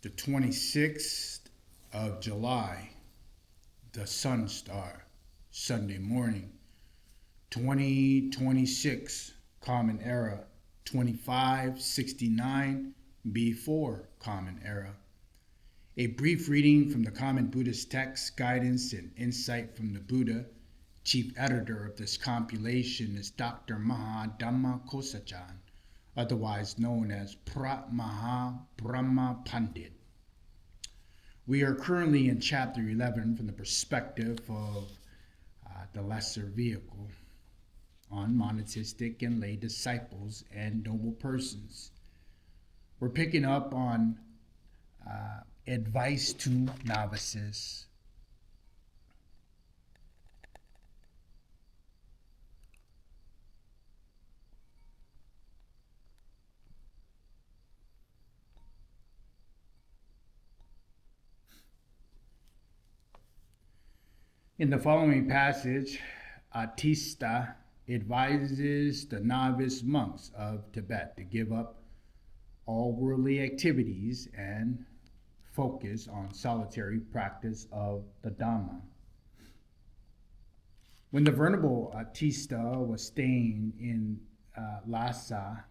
The 26th of July, the Sun Star, Sunday morning, 2026, Common Era, 2569 before Common Era. A brief reading from the Common Buddhist Text, Guidance and Insight from the Buddha. Chief editor of this compilation is Dr. Maha Dhamma Kosachan, otherwise known as Prat Maha Brahma Pandit. We are currently in chapter 11 from the perspective of the lesser vehicle on monatistic and lay disciples and noble persons. We're picking up on advice to novices. In the following passage, Atista advises the novice monks of Tibet to give up all worldly activities and focus on solitary practice of the Dhamma. When the Venerable Atista was staying in Lhasa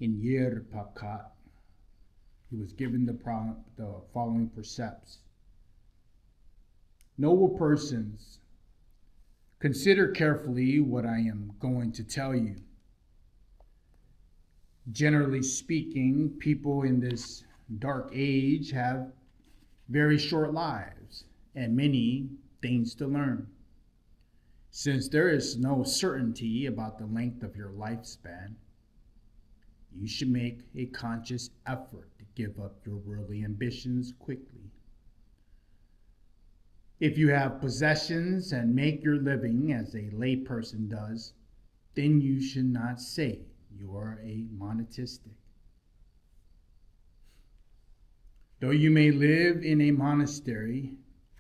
in Yerpakat, he was given the following precepts. Noble persons, consider carefully what I am going to tell you. Generally speaking, people in this dark age have very short lives and many things to learn. Since there is no certainty about the length of your lifespan, you should make a conscious effort to give up your worldly ambitions quickly. If you have possessions and make your living as a layperson does, then you should not say you are a monatistic. Though you may live in a monastery,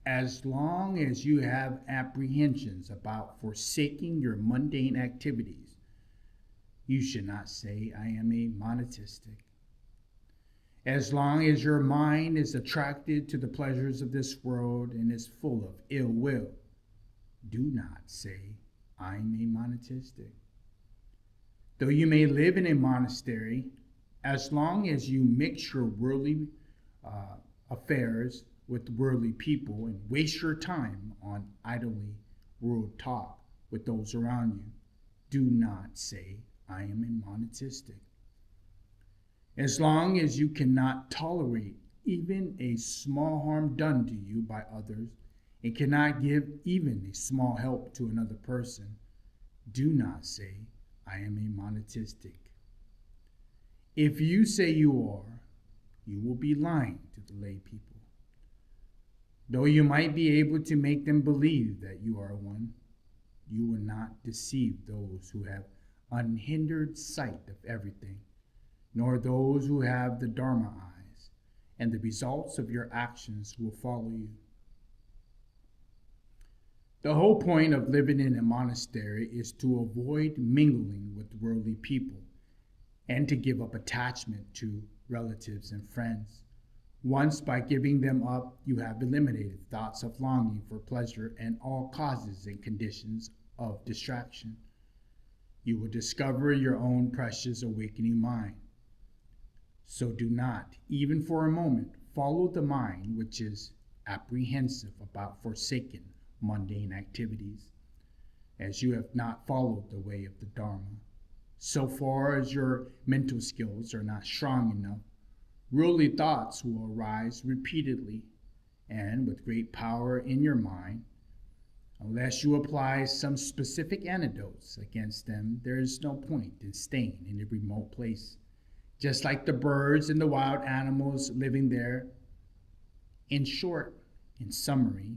as long as you have apprehensions about forsaking your mundane activities, you should not say, I am a monatistic. As long as your mind is attracted to the pleasures of this world and is full of ill will, do not say, I'm a monatistic. Though you may live in a monastery, as long as you mix your worldly affairs with worldly people and waste your time on idly world talk with those around you, do not say, I am a monatistic. As long as you cannot tolerate even a small harm done to you by others and cannot give even a small help to another person, do not say, I am a monatistic. If you say you are, you will be lying to the lay people. Though you might be able to make them believe that you are one, you will not deceive those who have unhindered sight of everything, nor those who have the Dharma eyes, and the results of your actions will follow you. The whole point of living in a monastery is to avoid mingling with worldly people and to give up attachment to relatives and friends. Once by giving them up, you have eliminated thoughts of longing for pleasure and all causes and conditions of distraction. You will discover your own precious awakening mind. So do not, even for a moment, follow the mind which is apprehensive about forsaken mundane activities, as you have not followed the way of the Dharma. So far as your mental skills are not strong enough, worldly thoughts will arise repeatedly and with great power in your mind. Unless you apply some specific antidotes against them, there is no point in staying in a remote place, just like the birds and the wild animals living there. In short, in summary,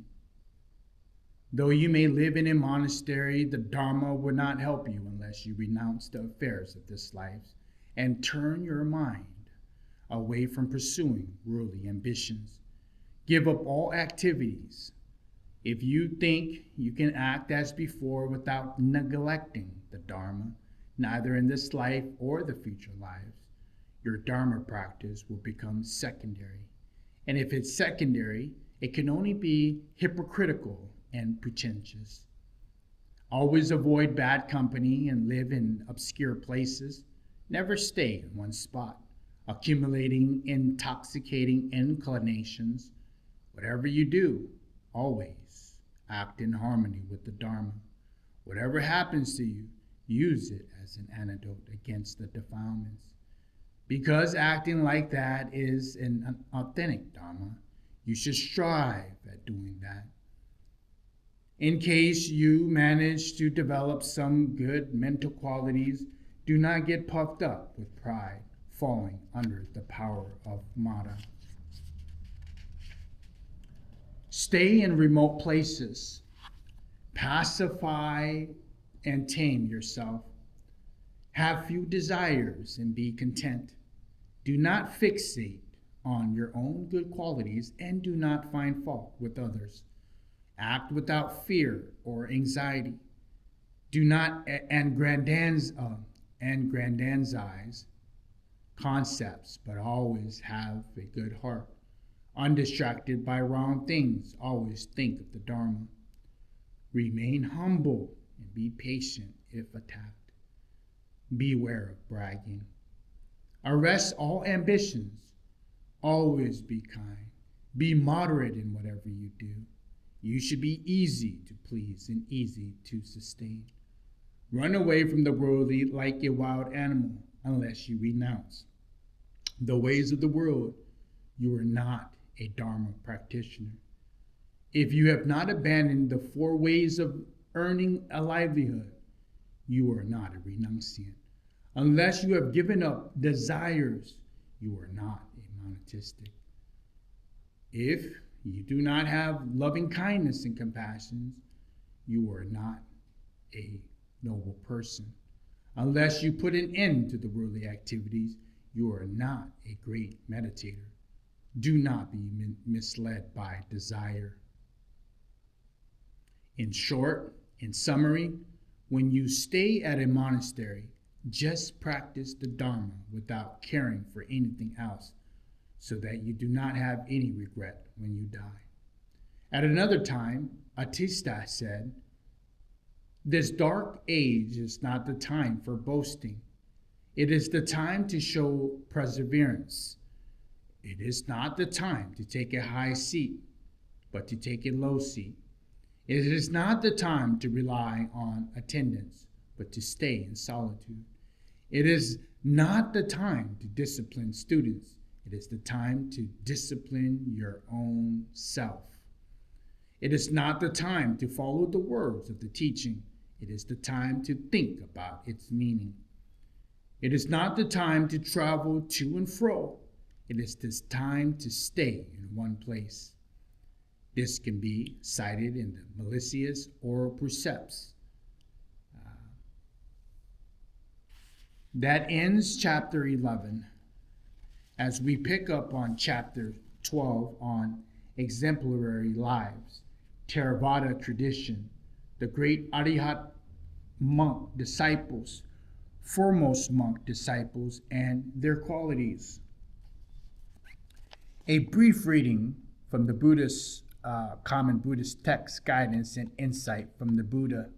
though you may live in a monastery, the Dharma will not help you unless you renounce the affairs of this life and turn your mind away from pursuing worldly ambitions. Give up all activities. If you think you can act as before without neglecting the Dharma, neither in this life or the future lives, your Dharma practice will become secondary. And if it's secondary, it can only be hypocritical and pretentious. Always avoid bad company and live in obscure places. Never stay in one spot, accumulating intoxicating inclinations. Whatever you do, always act in harmony with the Dharma. Whatever happens to you, use it as an antidote against the defilements. Because acting like that is an authentic Dharma, you should strive at doing that. In case you manage to develop some good mental qualities, do not get puffed up with pride, falling under the power of Mara. Stay in remote places. Pacify and tame yourself. Have few desires and be content. Do not fixate on your own good qualities and do not find fault with others. Act without fear or anxiety. Do not aggrandize concepts, but always have a good heart. Undistracted by wrong things, always think of the Dharma. Remain humble and be patient if attacked. Beware of bragging. Arrest all ambitions. Always be kind. Be moderate in whatever you do. You should be easy to please and easy to sustain. Run away from the worldly like a wild animal unless you renounce the ways of the world. You are not a Dharma practitioner. If you have not abandoned the 4 ways of earning a livelihood, you are not a renunciant. Unless you have given up desires, you are not a monatistic. If you do not have loving kindness and compassion, you are not a noble person. Unless you put an end to the worldly activities, you are not a great meditator. Do not be misled by desire. In short, in summary, when you stay at a monastery, just practice the Dharma without caring for anything else, so that you do not have any regret when you die. At another time, Atista said, "This dark age is not the time for boasting. It is the time to show perseverance. It is not the time to take a high seat, but to take a low seat. It is not the time to rely on attendance, but to stay in solitude. It is not the time to discipline students. It is the time to discipline your own self. It is not the time to follow the words of the teaching. It is the time to think about its meaning. It is not the time to travel to and fro. It is this time to stay in one place." This can be cited in the Milesius or Precepts. That ends chapter 11. As we pick up on chapter 12 on exemplary lives, Theravada tradition, the great Arihat monk disciples, foremost monk disciples, and their qualities. A brief reading from the Buddhist common Buddhist text, guidance, and insight from the Buddha.